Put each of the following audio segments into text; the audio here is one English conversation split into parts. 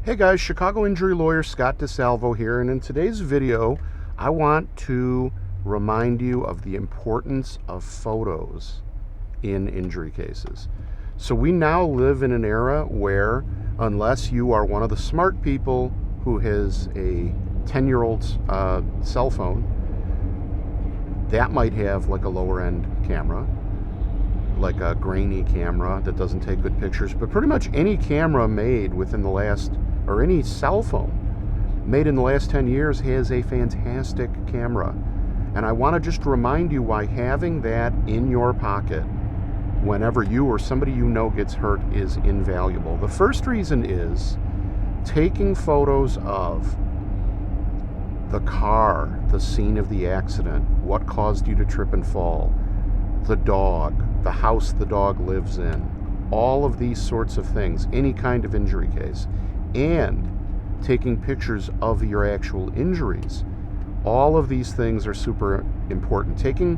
Hey guys, Chicago injury lawyer Scott DeSalvo here, and in today's video I want to remind you of the importance of photos in injury cases. So we now live in an era where, unless you are one of the smart people who has a 10-year-old cell phone, that might have like a lower end camera, like a grainy camera that doesn't take good pictures, but pretty much any camera made within the last, or any cell phone made in the last 10 years has a fantastic camera. And I want to just remind you why having that in your pocket whenever you or somebody you know gets hurt is invaluable. The first reason is taking photos of the car, the scene of the accident, what caused you to trip and fall, the dog, the house the dog lives in, all of these sorts of things, any kind of injury case, and taking pictures of your actual injuries. All of these things are super important. Taking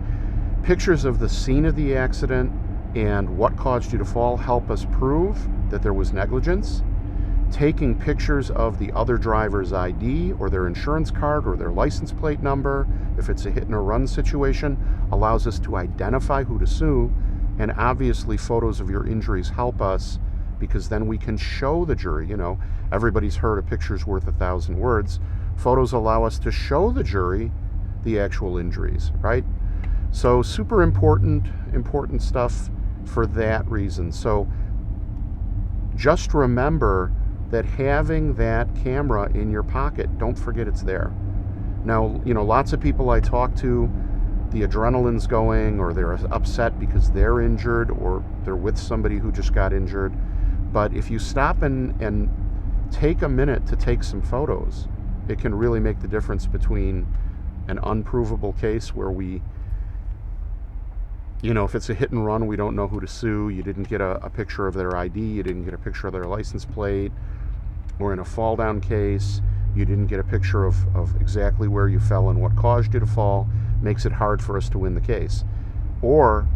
pictures of the scene of the accident and what caused you to fall help us prove that there was negligence. Taking pictures of the other driver's ID or their insurance card or their license plate number, if it's a hit and run situation, allows us to identify who to sue. And obviously photos of your injuries help us, because then we can show the jury, everybody's heard a picture's worth 1,000 words. Photos allow us to show the jury the actual injuries, right? So super important stuff for that reason. So just remember that having that camera in your pocket, don't forget it's there. Now, lots of people I talk to, the adrenaline's going, or they're upset because they're injured, or they're with somebody who just got injured. But if you stop and take a minute to take some photos, it can really make the difference between an unprovable case where if it's a hit and run, we don't know who to sue, you didn't get a picture of their ID, you didn't get a picture of their license plate, or in a fall down case, you didn't get a picture of exactly where you fell and what caused you to fall, makes it hard for us to win the case. Or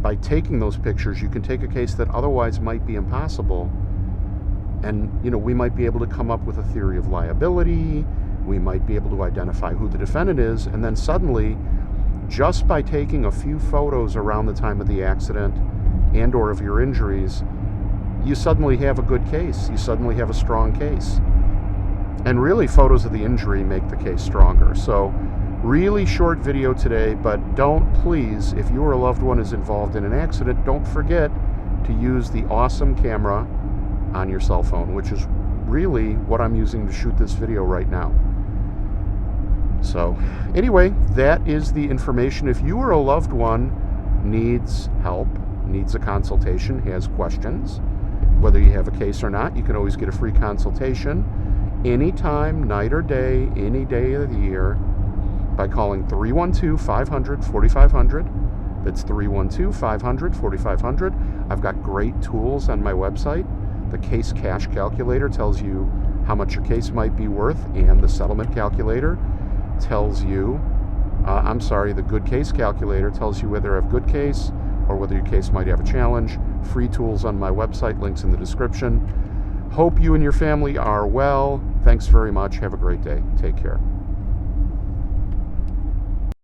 by taking those pictures, you can take a case that otherwise might be impossible, and we might be able to come up with a theory of liability, we might be able to identify who the defendant is, and then suddenly, just by taking a few photos around the time of the accident and or of your injuries, you suddenly have a good case. You suddenly have a strong case. And really, photos of the injury make the case stronger. So, really short video today, but please, if you or a loved one is involved in an accident, don't forget to use the awesome camera on your cell phone, which is really what I'm using to shoot this video right now. So, anyway, that is the information. If you or a loved one needs help, needs a consultation, has questions, whether you have a case or not, you can always get a free consultation anytime, night or day, any day of the year, by calling 312-500-4500. That's 312-500-4500. I've got great tools on my website. The case cash calculator tells you how much your case might be worth, and the settlement calculator tells you, the good case calculator tells you whether you have a good case or whether your case might have a challenge. Free tools on my website, links in the description. Hope you and your family are well. Thanks very much. Have a great day. Take care.